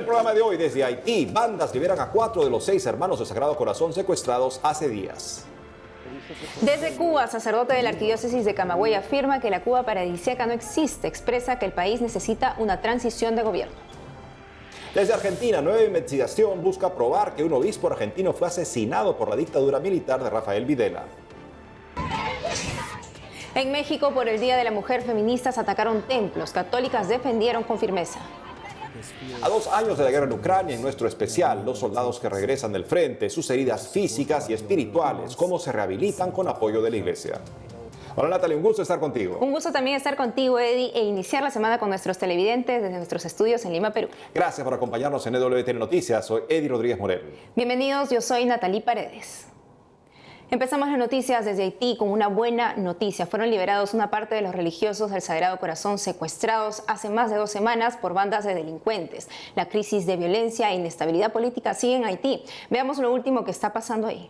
En el programa de hoy, desde Haití, bandas liberan a 4 de los 6 hermanos del Sagrado Corazón secuestrados hace días. Desde Cuba, sacerdote de la Arquidiócesis de Camagüey afirma que la Cuba paradisíaca no existe. Expresa que el país necesita una transición de gobierno. Desde Argentina, nueva investigación busca probar que un obispo argentino fue asesinado por la dictadura militar de Rafael Videla. En México, por el Día de la Mujer, feministas atacaron templos. Católicas defendieron con firmeza. A 2 años de la guerra en Ucrania, en nuestro especial, los soldados que regresan del frente, sus heridas físicas y espirituales, cómo se rehabilitan con apoyo de la iglesia. Hola Natalie, un gusto estar contigo. Un gusto también estar contigo, Eddie, e iniciar la semana con nuestros televidentes desde nuestros estudios en Lima, Perú. Gracias por acompañarnos en EWTN Noticias. Soy Eddie Rodríguez Morel. Bienvenidos, yo soy Natalie Paredes. Empezamos las noticias desde Haití con una buena noticia. Fueron liberados una parte de los religiosos del Sagrado Corazón secuestrados hace más de 2 semanas por bandas de delincuentes. La crisis de violencia e inestabilidad política sigue en Haití. Veamos lo último que está pasando ahí.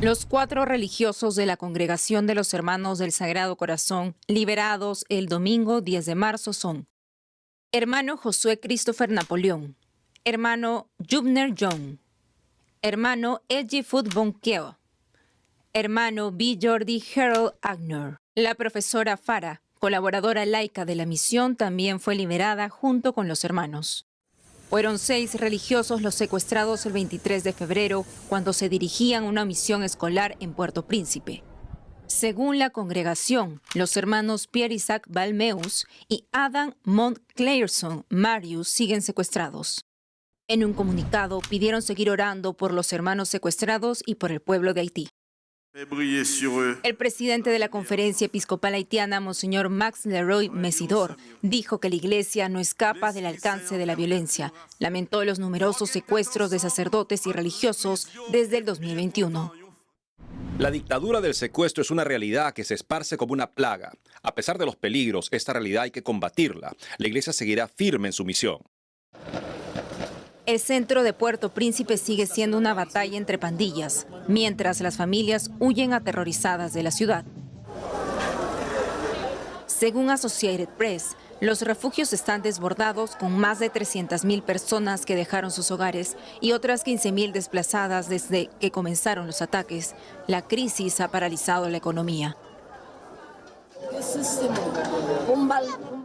Los 4 religiosos de la Congregación de los Hermanos del Sagrado Corazón, liberados el domingo 10 de marzo son: hermano Josué Christopher Napoleón, hermano Jubner John, hermano Edgy Foot Bonkeo, hermano B. Jordi Harold Agner. La profesora Farah, colaboradora laica de la misión, también fue liberada junto con los hermanos. Fueron 6 religiosos los secuestrados el 23 de febrero cuando se dirigían a una misión escolar en Puerto Príncipe. Según la congregación, los hermanos Pierre Isaac Balmeus y Adam Montclairson Marius siguen secuestrados. En un comunicado pidieron seguir orando por los hermanos secuestrados y por el pueblo de Haití. El presidente de la Conferencia Episcopal Haitiana, Monseñor Max Leroy Mesidor, dijo que la iglesia no escapa del alcance de la violencia. Lamentó los numerosos secuestros de sacerdotes y religiosos desde el 2021. La dictadura del secuestro es una realidad que se esparce como una plaga. A pesar de los peligros, esta realidad hay que combatirla. La iglesia seguirá firme en su misión. El centro de Puerto Príncipe sigue siendo una batalla entre pandillas, mientras las familias huyen aterrorizadas de la ciudad. Según Associated Press, los refugios están desbordados con más de 300.000 personas que dejaron sus hogares y otras 15.000 desplazadas desde que comenzaron los ataques. La crisis ha paralizado la economía.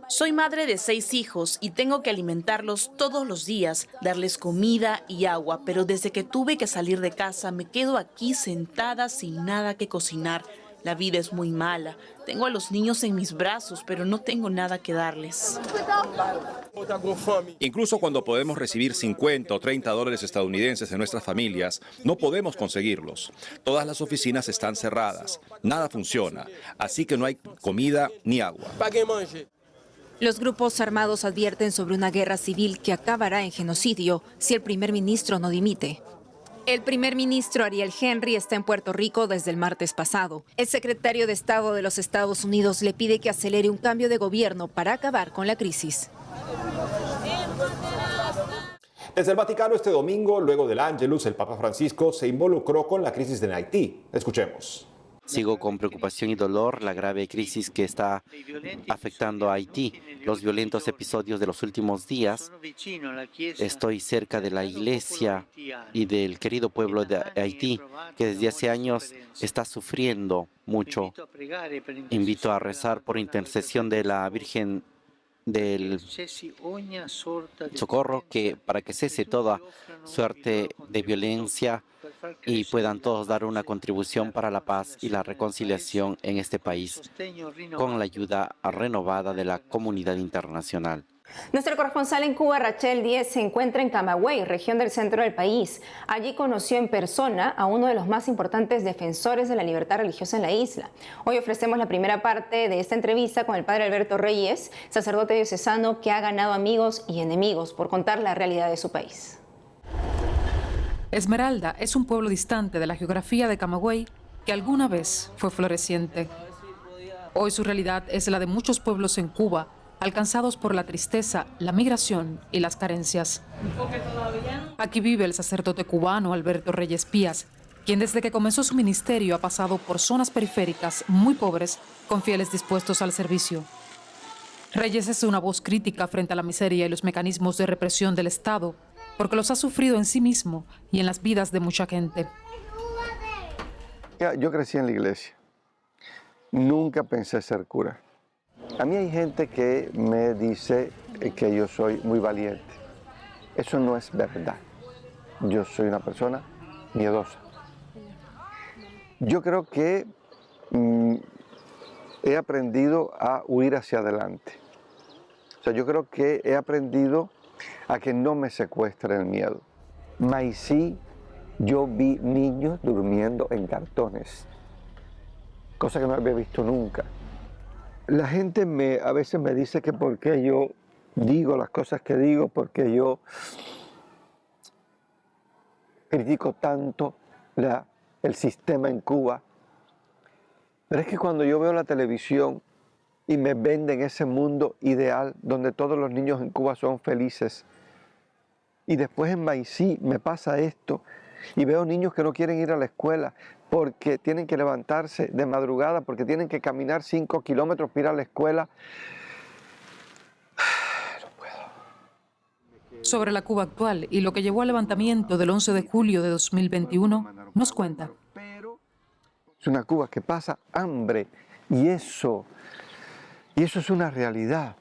Soy madre de 6 hijos y tengo que alimentarlos todos los días, darles comida y agua, pero desde que tuve que salir de casa me quedo aquí sentada sin nada que cocinar. La vida es muy mala. Tengo a los niños en mis brazos, pero no tengo nada que darles. Incluso cuando podemos recibir 50 o 30 dólares estadounidenses de nuestras familias, no podemos conseguirlos. Todas las oficinas están cerradas, nada funciona, así que no hay comida ni agua. Los grupos armados advierten sobre una guerra civil que acabará en genocidio si el primer ministro no dimite. El primer ministro Ariel Henry está en Puerto Rico desde el martes pasado. El secretario de Estado de los Estados Unidos le pide que acelere un cambio de gobierno para acabar con la crisis. Desde el Vaticano este domingo, luego del Ángelus, el Papa Francisco se involucró con la crisis de Haití. Escuchemos. Sigo con preocupación y dolor la grave crisis que está afectando a Haití, los violentos episodios de los últimos días. Estoy cerca de la iglesia y del querido pueblo de Haití, que desde hace años está sufriendo mucho. Invito a rezar por intercesión de la Virgen del Socorro, para que cese toda suerte de violencia y puedan todos dar una contribución para la paz y la reconciliación en este país, con la ayuda renovada de la comunidad internacional. Nuestro corresponsal en Cuba, Rachel Díez, se encuentra en Camagüey, región del centro del país. Allí conoció en persona a uno de los más importantes defensores de la libertad religiosa en la isla. Hoy ofrecemos la primera parte de esta entrevista con el padre Alberto Reyes, sacerdote diocesano que ha ganado amigos y enemigos por contar la realidad de su país. Esmeralda es un pueblo distante de la geografía de Camagüey que alguna vez fue floreciente. Hoy su realidad es la de muchos pueblos en Cuba, alcanzados por la tristeza, la migración y las carencias. Aquí vive el sacerdote cubano Alberto Reyes Pías, quien desde que comenzó su ministerio ha pasado por zonas periféricas muy pobres con fieles dispuestos al servicio. Reyes es una voz crítica frente a la miseria y los mecanismos de represión del Estado, porque los ha sufrido en sí mismo y en las vidas de mucha gente. Yo crecí en la iglesia. Nunca pensé ser cura. A mí hay gente que me dice que yo soy muy valiente. Eso no es verdad. Yo soy una persona miedosa. Yo creo que he aprendido a huir hacia adelante. O sea, yo creo que he aprendido a que no me secuestre el miedo. Maicí, yo vi niños durmiendo en cartones, cosa que no había visto nunca. La gente a veces me dice que por qué yo digo las cosas que digo, porque yo critico tanto el sistema en Cuba. Pero es que cuando yo veo la televisión y me venden ese mundo ideal donde todos los niños en Cuba son felices, y después en Maicí me pasa esto, y veo niños que no quieren ir a la escuela porque tienen que levantarse de madrugada, porque tienen que caminar 5 kilómetros para ir a la escuela. No puedo. Sobre la Cuba actual y lo que llevó al levantamiento del 11 de julio de 2021, nos cuenta. Es una Cuba que pasa hambre y eso es una realidad.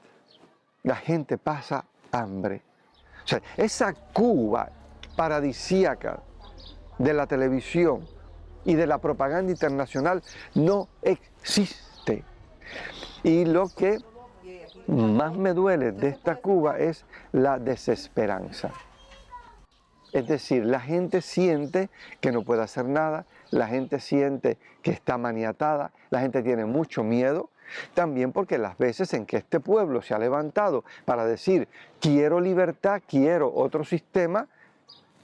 La gente pasa hambre. O sea, esa Cuba paradisíaca de la televisión y de la propaganda internacional no existe. Y lo que más me duele de esta Cuba es la desesperanza. Es decir, la gente siente que no puede hacer nada, la gente siente que está maniatada, la gente tiene mucho miedo, también porque las veces en que este pueblo se ha levantado para decir quiero libertad, quiero otro sistema,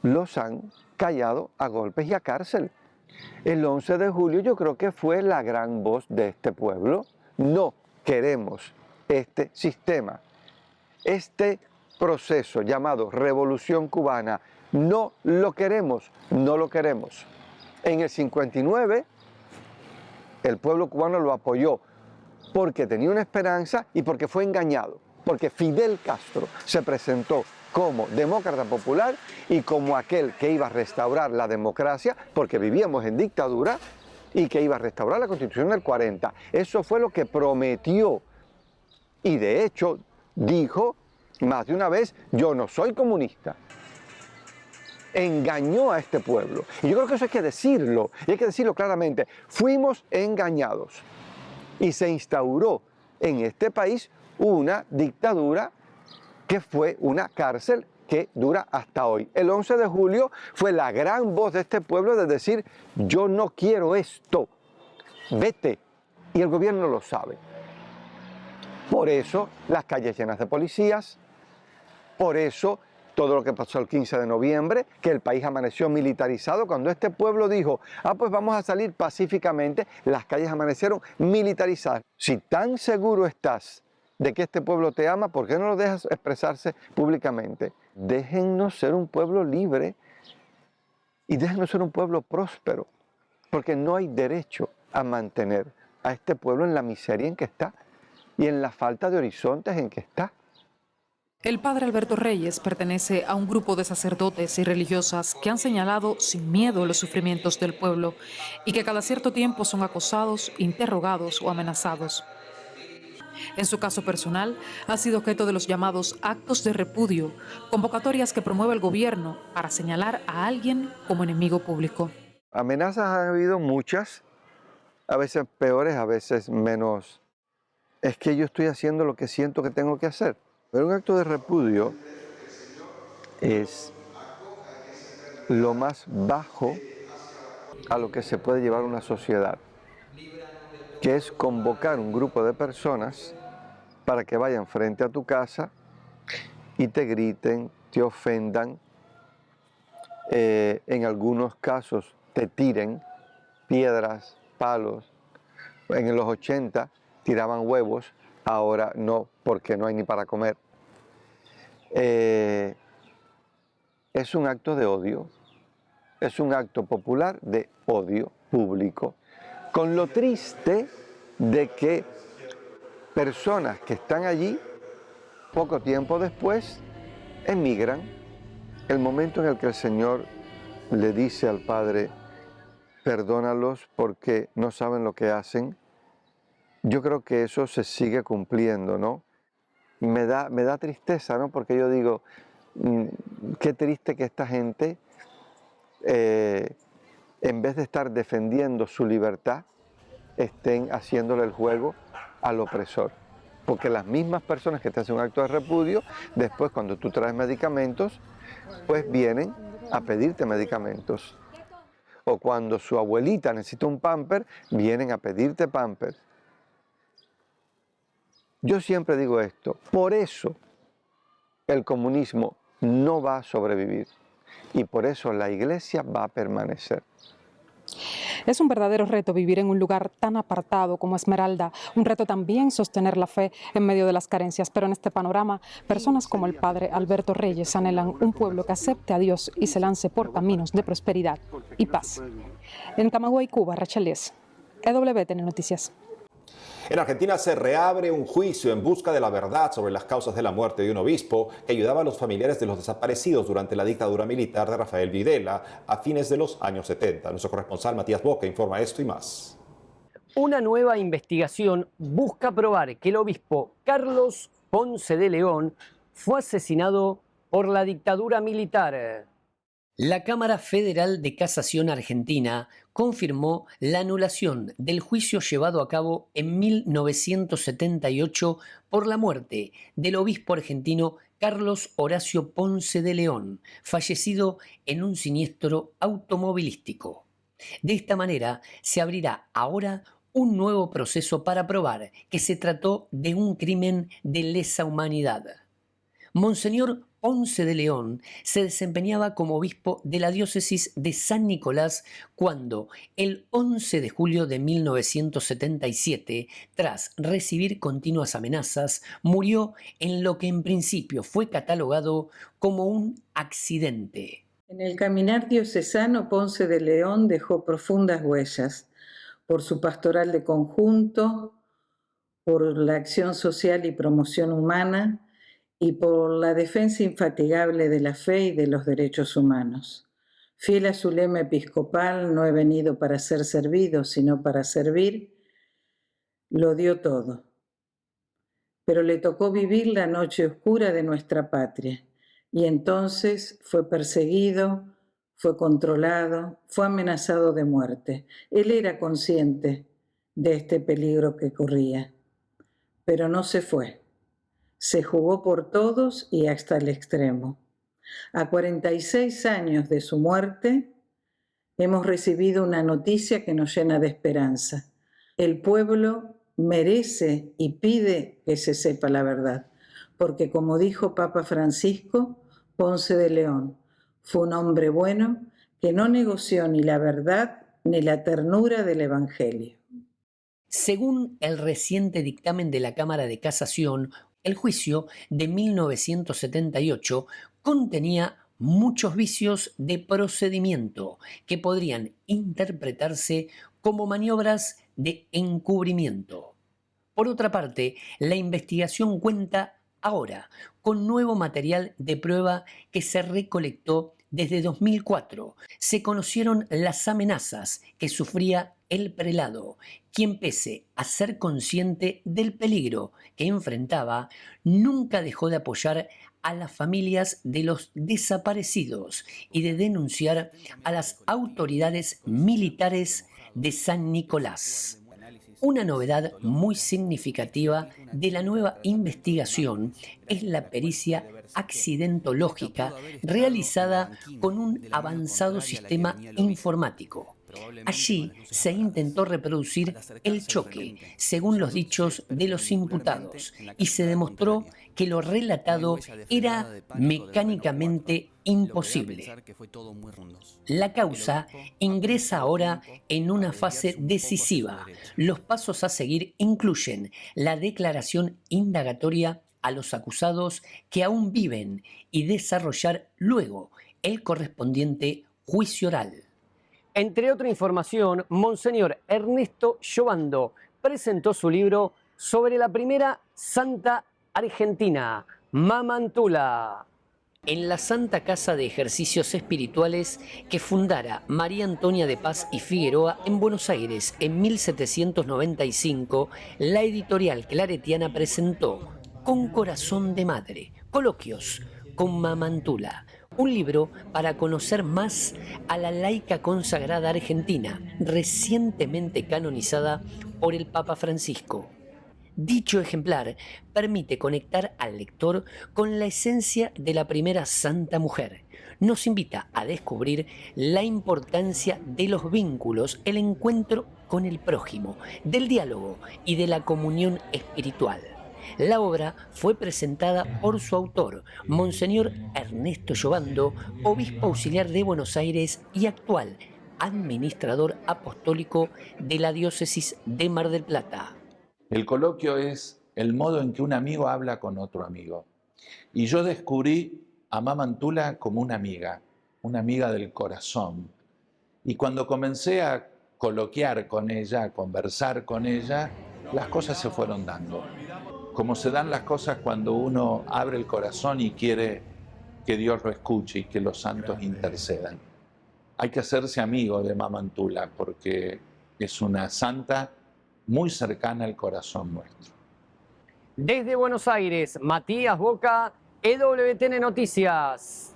los han callado a golpes y a cárcel. El 11 de julio yo creo que fue la gran voz de este pueblo. No queremos este sistema. Este proceso llamado Revolución Cubana, no lo queremos, no lo queremos. En el 59 el pueblo cubano lo apoyó porque tenía una esperanza y porque fue engañado, porque Fidel Castro se presentó como demócrata popular y como aquel que iba a restaurar la democracia, porque vivíamos en dictadura, y que iba a restaurar la Constitución del 40. Eso fue lo que prometió. Y de hecho dijo más de una vez, yo no soy comunista. Engañó a este pueblo. Y yo creo que eso hay que decirlo, y hay que decirlo claramente. Fuimos engañados. Y se instauró en este país una dictadura que fue una cárcel que dura hasta hoy. El 11 de julio fue la gran voz de este pueblo de decir, yo no quiero esto, vete. Y el gobierno lo sabe. Por eso las calles llenas de policías, por eso todo lo que pasó el 15 de noviembre, que el país amaneció militarizado. Cuando este pueblo dijo, pues vamos a salir pacíficamente, las calles amanecieron militarizadas. Si tan seguro estás de que este pueblo te ama, ¿por qué no lo dejas expresarse públicamente? Déjennos ser un pueblo libre y déjennos ser un pueblo próspero, porque no hay derecho a mantener a este pueblo en la miseria en que está y en la falta de horizontes en que está. El padre Alberto Reyes pertenece a un grupo de sacerdotes y religiosas que han señalado sin miedo los sufrimientos del pueblo y que cada cierto tiempo son acosados, interrogados o amenazados. En su caso personal, ha sido objeto de los llamados actos de repudio, convocatorias que promueve el gobierno para señalar a alguien como enemigo público. Amenazas han habido muchas, a veces peores, a veces menos. Es que yo estoy haciendo lo que siento que tengo que hacer. Pero un acto de repudio es lo más bajo a lo que se puede llevar una sociedad, que es convocar un grupo de personas para que vayan frente a tu casa y te griten, te ofendan, en algunos casos te tiren piedras, palos. En los 80 tiraban huevos, ahora no, porque no hay ni para comer. Es un acto de odio, es un acto popular de odio público, con lo triste de que personas que están allí poco tiempo después, emigran. El momento en el que el Señor le dice al Padre, perdónalos porque no saben lo que hacen, yo creo que eso se sigue cumpliendo, ¿no? Me da tristeza, ¿no? Porque yo digo, qué triste que esta gente, en vez de estar defendiendo su libertad, estén haciéndole el juego al opresor. Porque las mismas personas que te hacen un acto de repudio, después cuando tú traes medicamentos, pues vienen a pedirte medicamentos. O cuando su abuelita necesita un pamper, vienen a pedirte pamper. Yo siempre digo esto, por eso el comunismo no va a sobrevivir y por eso la Iglesia va a permanecer. Es un verdadero reto vivir en un lugar tan apartado como Esmeralda, un reto también sostener la fe en medio de las carencias, pero en este panorama, personas como el padre Alberto Reyes anhelan un pueblo que acepte a Dios y se lance por caminos de prosperidad y paz. En Camagüey, Cuba, Rachel Díez, EWTN Noticias. En Argentina se reabre un juicio en busca de la verdad sobre las causas de la muerte de un obispo que ayudaba a los familiares de los desaparecidos durante la dictadura militar de Rafael Videla a fines de los años 70. Nuestro corresponsal Matías Boca informa esto y más. Una nueva investigación busca probar que el obispo Carlos Ponce de León fue asesinado por la dictadura militar. La Cámara Federal de Casación Argentina confirmó la anulación del juicio llevado a cabo en 1978 por la muerte del obispo argentino Carlos Horacio Ponce de León, fallecido en un siniestro automovilístico. De esta manera se abrirá ahora un nuevo proceso para probar que se trató de un crimen de lesa humanidad. Monseñor Ponce de León se desempeñaba como obispo de la diócesis de San Nicolás cuando, el 11 de julio de 1977, tras recibir continuas amenazas, murió en lo que en principio fue catalogado como un accidente. En el caminar diocesano, Ponce de León dejó profundas huellas por su pastoral de conjunto, por la acción social y promoción humana, y por la defensa infatigable de la fe y de los derechos humanos. Fiel a su lema episcopal, no he venido para ser servido, sino para servir, lo dio todo. Pero le tocó vivir la noche oscura de nuestra patria, y entonces fue perseguido, fue controlado, fue amenazado de muerte. Él era consciente de este peligro que corría, pero no se fue. Se jugó por todos y hasta el extremo. A 46 años de su muerte, hemos recibido una noticia que nos llena de esperanza. El pueblo merece y pide que se sepa la verdad, porque como dijo Papa Francisco, Ponce de León fue un hombre bueno que no negoció ni la verdad ni la ternura del Evangelio. Según el reciente dictamen de la Cámara de Casación, el juicio de 1978 contenía muchos vicios de procedimiento que podrían interpretarse como maniobras de encubrimiento. Por otra parte, la investigación cuenta ahora con nuevo material de prueba que se recolectó desde 2004. Se conocieron las amenazas que sufría el prelado, quien pese a ser consciente del peligro que enfrentaba, nunca dejó de apoyar a las familias de los desaparecidos y de denunciar a las autoridades militares de San Nicolás. Una novedad muy significativa de la nueva investigación es la pericia accidentológica realizada con un avanzado sistema informático. Allí se intentó reproducir el choque, según los dichos de los imputados, y se demostró que lo relatado era mecánicamente imposible. La causa ingresa ahora en una fase decisiva. Los pasos a seguir incluyen la declaración indagatoria a los acusados que aún viven y desarrollar luego el correspondiente juicio oral. Entre otra información, Monseñor Ernesto Giovando presentó su libro sobre la primera santa argentina. Mamantula. En la Santa Casa de Ejercicios Espirituales que fundara María Antonia de Paz y Figueroa en Buenos Aires en 1795, la editorial claretiana presentó Con Corazón de Madre, Coloquios con Mamantula, un libro para conocer más a la laica consagrada argentina, recientemente canonizada por el Papa Francisco. Dicho ejemplar permite conectar al lector con la esencia de la primera santa mujer. Nos invita a descubrir la importancia de los vínculos, el encuentro con el prójimo, del diálogo y de la comunión espiritual. La obra fue presentada por su autor, Monseñor Ernesto Llobando, obispo auxiliar de Buenos Aires y actual administrador apostólico de la diócesis de Mar del Plata. El coloquio es el modo en que un amigo habla con otro amigo. Y yo descubrí a Mamantula como una amiga del corazón. Y cuando comencé a coloquiar con ella, a conversar con ella, las cosas se fueron dando. Como se dan las cosas cuando uno abre el corazón y quiere que Dios lo escuche y que los santos intercedan. Hay que hacerse amigo de Mamantula porque es una santa muy cercana al corazón nuestro. Desde Buenos Aires, Matías Boca, EWTN Noticias.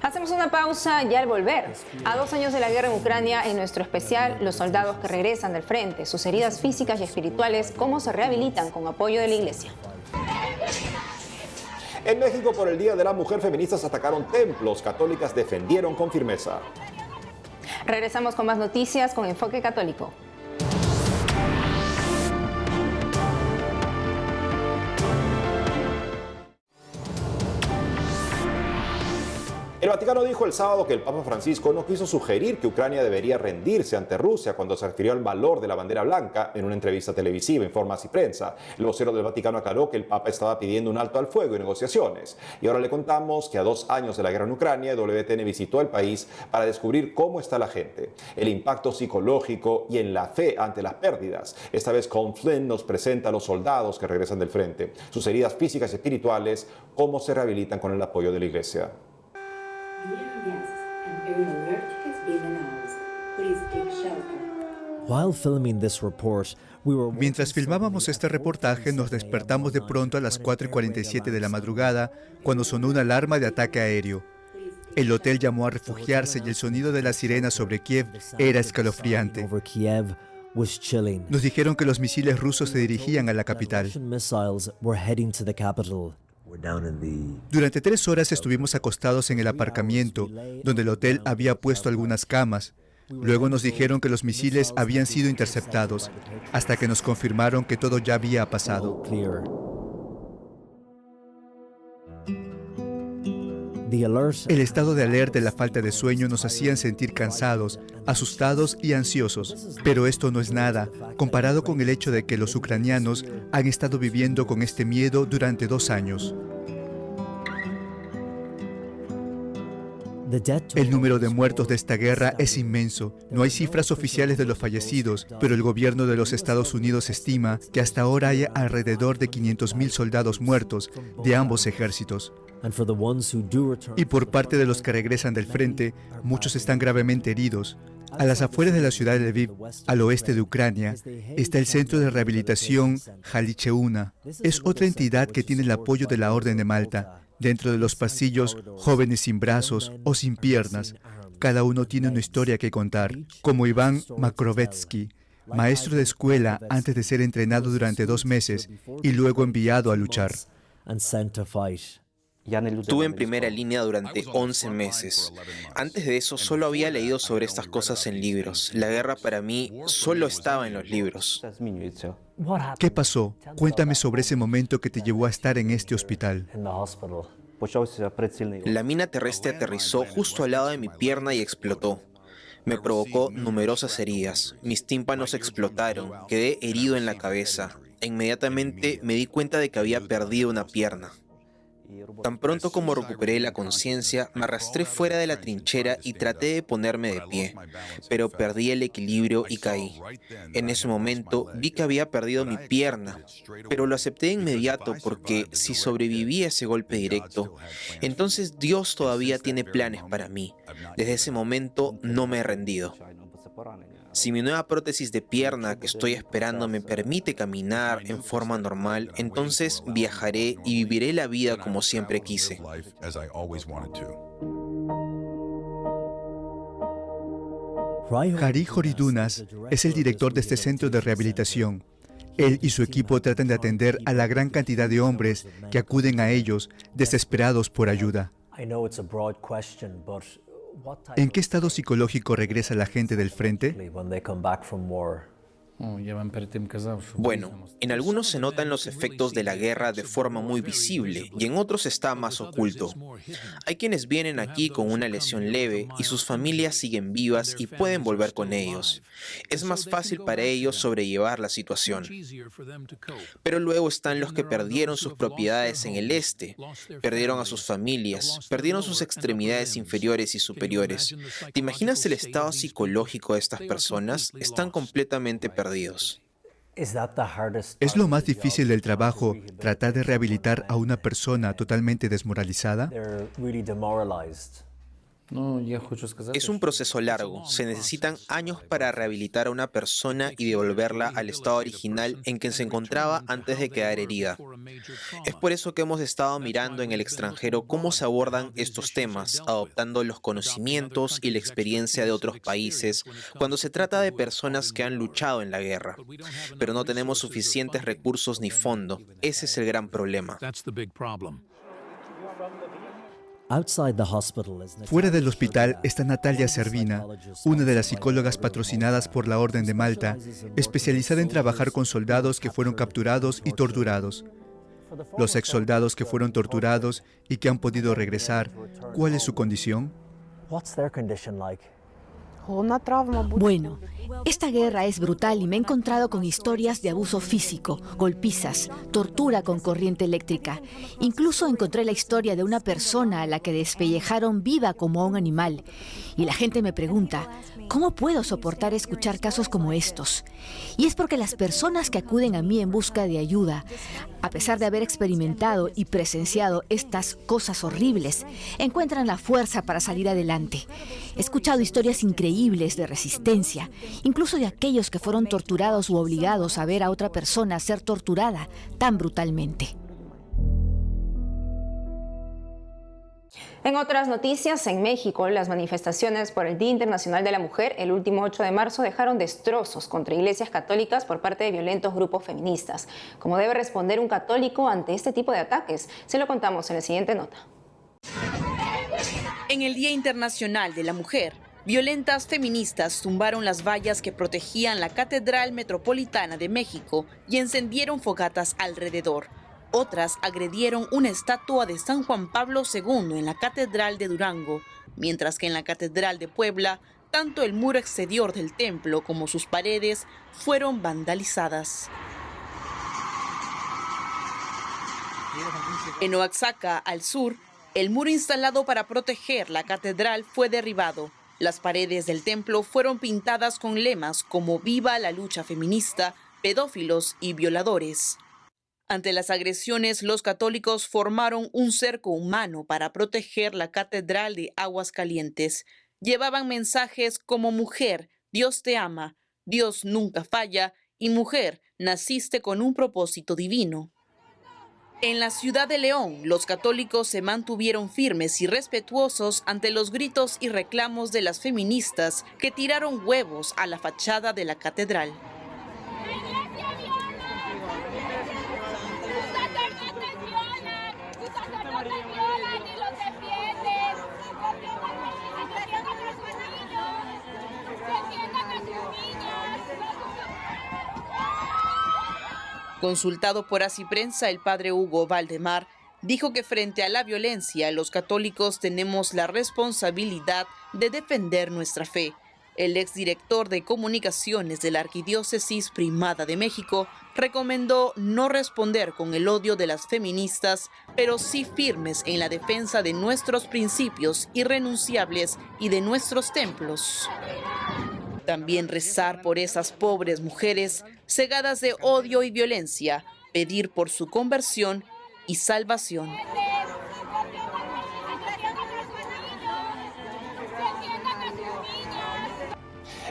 Hacemos una pausa y al volver. A 2 años de la guerra en Ucrania, en nuestro especial, los soldados que regresan del frente, sus heridas físicas y espirituales, cómo se rehabilitan con apoyo de la Iglesia. En México, por el Día de la Mujer, feministas atacaron templos, católicas defendieron con firmeza. Regresamos con más noticias con Enfoque Católico. El Vaticano dijo el sábado que el Papa Francisco no quiso sugerir que Ucrania debería rendirse ante Rusia cuando se refirió al valor de la bandera blanca en una entrevista televisiva, Informa Así Prensa. El vocero del Vaticano aclaró que el Papa estaba pidiendo un alto al fuego y negociaciones. Y ahora le contamos que a 2 años de la guerra en Ucrania, WTN visitó el país para descubrir cómo está la gente, el impacto psicológico y en la fe ante las pérdidas. Esta vez Colm Flynn nos presenta a los soldados que regresan del frente, sus heridas físicas y espirituales, cómo se rehabilitan con el apoyo de la Iglesia. Mientras filmábamos este reportaje, nos despertamos de pronto a las 4:47 de la madrugada cuando sonó una alarma de ataque aéreo. El hotel llamó a refugiarse y el sonido de la sirena sobre Kiev era escalofriante. Nos dijeron que los misiles rusos se dirigían a la capital. Durante 3 horas estuvimos acostados en el aparcamiento, donde el hotel había puesto algunas camas. Luego nos dijeron que los misiles habían sido interceptados, hasta que nos confirmaron que todo ya había pasado. El estado de alerta y la falta de sueño nos hacían sentir cansados, asustados y ansiosos. Pero esto no es nada, comparado con el hecho de que los ucranianos han estado viviendo con este miedo durante 2 años. El número de muertos de esta guerra es inmenso. No hay cifras oficiales de los fallecidos, pero el gobierno de los Estados Unidos estima que hasta ahora hay alrededor de 500,000 soldados muertos de ambos ejércitos. Y por parte de los que regresan del frente, muchos están gravemente heridos. A las afueras de la ciudad de Lviv, al oeste de Ucrania, está el centro de rehabilitación Halicheuna. Es otra entidad que tiene el apoyo de la Orden de Malta. Dentro de los pasillos, jóvenes sin brazos o sin piernas. Cada uno tiene una historia que contar, como Iván Makrovetsky, maestro de escuela antes de ser entrenado durante 2 meses y luego enviado a luchar. Estuve en primera línea durante 11 meses. Antes de eso solo había leído sobre estas cosas en libros. La guerra para mí solo estaba en los libros. ¿Qué pasó? Cuéntame sobre ese momento que te llevó a estar en este hospital. La mina terrestre aterrizó justo al lado de mi pierna y explotó. Me provocó numerosas heridas. Mis tímpanos explotaron. Quedé herido en la cabeza. E inmediatamente me di cuenta de que había perdido una pierna. Tan pronto como recuperé la conciencia, me arrastré fuera de la trinchera y traté de ponerme de pie, pero perdí el equilibrio y caí. En ese momento vi que había perdido mi pierna, pero lo acepté de inmediato porque si sobreviví a ese golpe directo, entonces Dios todavía tiene planes para mí. Desde ese momento no me he rendido. Si mi nueva prótesis de pierna que estoy esperando me permite caminar en forma normal, entonces viajaré y viviré la vida como siempre quise. Hari Joridunas es el director de este centro de rehabilitación. Él y su equipo tratan de atender a la gran cantidad de hombres que acuden a ellos desesperados por ayuda. ¿En qué estado psicológico regresa la gente del frente? Bueno, en algunos se notan los efectos de la guerra de forma muy visible y en otros está más oculto. Hay quienes vienen aquí con una lesión leve y sus familias siguen vivas y pueden volver con ellos. Es más fácil para ellos sobrellevar la situación. Pero luego están los que perdieron sus propiedades en el este, perdieron a sus familias, perdieron sus extremidades inferiores y superiores. ¿Te imaginas el estado psicológico de estas personas? Están completamente perdidos. ¿Es lo más difícil del trabajo tratar de rehabilitar a una persona totalmente desmoralizada? Es un proceso largo. Se necesitan años para rehabilitar a una persona y devolverla al estado original en que se encontraba antes de quedar herida. Es por eso que hemos estado mirando en el extranjero cómo se abordan estos temas, adoptando los conocimientos y la experiencia de otros países cuando se trata de personas que han luchado en la guerra. Pero no tenemos suficientes recursos ni fondo. Ese es el gran problema. Fuera del hospital está Natalia Servina, una de las psicólogas patrocinadas por la Orden de Malta, especializada en trabajar con soldados que fueron capturados y torturados. Los exsoldados que fueron torturados y que han podido regresar, ¿cuál es su condición? Bueno, esta guerra es brutal y me he encontrado con historias de abuso físico, golpizas, tortura con corriente eléctrica. Incluso encontré la historia de una persona a la que despellejaron viva como a un animal. Y la gente me pregunta, ¿cómo puedo soportar escuchar casos como estos? Y es porque las personas que acuden a mí en busca de ayuda, a pesar de haber experimentado y presenciado estas cosas horribles, encuentran la fuerza para salir adelante. He escuchado historias increíbles de resistencia, incluso de aquellos que fueron torturados u obligados a ver a otra persona ser torturada tan brutalmente. En otras noticias, en México, las manifestaciones por el Día Internacional de la Mujer el último 8 de marzo dejaron destrozos contra iglesias católicas por parte de violentos grupos feministas. ¿Cómo debe responder un católico ante este tipo de ataques? Se lo contamos en la siguiente nota. En el Día Internacional de la Mujer, violentas feministas tumbaron las vallas que protegían la Catedral Metropolitana de México y encendieron fogatas alrededor. Otras agredieron una estatua de San Juan Pablo II en la Catedral de Durango, mientras que en la Catedral de Puebla, tanto el muro exterior del templo como sus paredes fueron vandalizadas. En Oaxaca, al sur, el muro instalado para proteger la catedral fue derribado. Las paredes del templo fueron pintadas con lemas como "Viva la lucha feminista", "Pedófilos" y "Violadores". Ante las agresiones, los católicos formaron un cerco humano para proteger la Catedral de Aguascalientes. Llevaban mensajes como "Mujer, Dios te ama", "Dios nunca falla" y "Mujer, naciste con un propósito divino". En la ciudad de León, los católicos se mantuvieron firmes y respetuosos ante los gritos y reclamos de las feministas que tiraron huevos a la fachada de la catedral. Consultado por Así Prensa, el padre Hugo Valdemar dijo que frente a la violencia, los católicos tenemos la responsabilidad de defender nuestra fe. El exdirector de comunicaciones de la Arquidiócesis Primada de México recomendó no responder con el odio de las feministas, pero sí firmes en la defensa de nuestros principios irrenunciables y de nuestros templos. También rezar por esas pobres mujeres cegadas de odio y violencia, pedir por su conversión y salvación.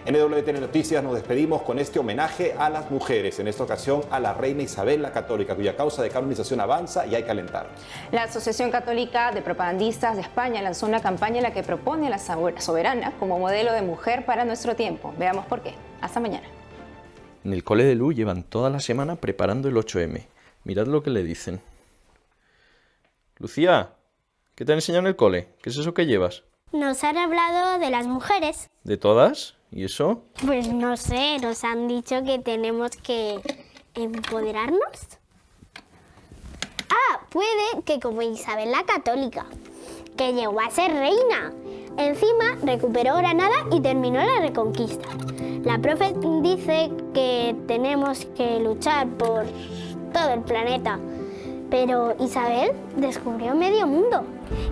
En EWTN Noticias nos despedimos con este homenaje a las mujeres, en esta ocasión a la reina Isabel la Católica, cuya causa de canonización avanza y hay que alentar. La Asociación Católica de Propagandistas de España lanzó una campaña en la que propone a la soberana como modelo de mujer para nuestro tiempo. Veamos por qué. Hasta mañana. En el cole de Lu llevan toda la semana preparando el 8M. Mirad lo que le dicen. Lucía, ¿qué te han enseñado en el cole? ¿Qué es eso que llevas? Nos han hablado de las mujeres. ¿De todas? ¿Y eso? Pues no sé, nos han dicho que tenemos que empoderarnos. Ah, puede que como Isabel la Católica, que llegó a ser reina. Encima recuperó Granada y terminó la Reconquista. La profe dice que tenemos que luchar por todo el planeta. Pero Isabel descubrió medio mundo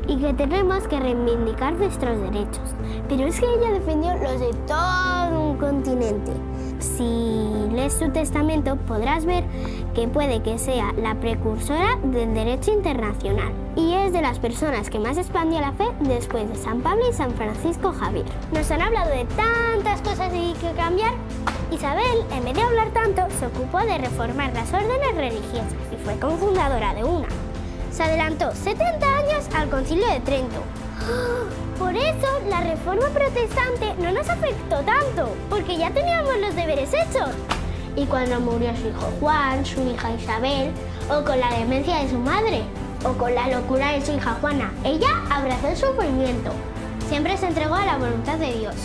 y que tenemos que reivindicar nuestros derechos. Pero es que ella defendió los de todo un continente. Si lees su testamento podrás ver que puede que sea la precursora del derecho internacional y es de las personas que más expandió la fe después de San Pablo y San Francisco Javier. Nos han hablado de tantas cosas que hay que cambiar. Isabel, en vez de hablar tanto, se ocupó de reformar las órdenes religiosas y fue cofundadora de una. Se adelantó 70 años al Concilio de Trento. Por eso la reforma protestante no nos afectó tanto, porque ya teníamos los deberes hechos. Y cuando murió su hijo Juan, su hija Isabel, o con la demencia de su madre, o con la locura de su hija Juana, ella abrazó el sufrimiento. Siempre se entregó a la voluntad de Dios.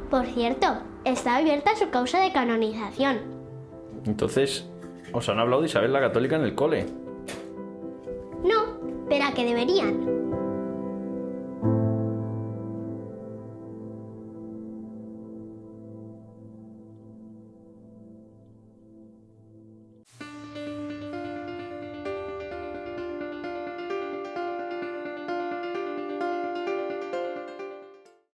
Por cierto, está abierta su causa de canonización. Entonces, ¿os han hablado de Isabel la Católica en el cole? No, pero a que deberían.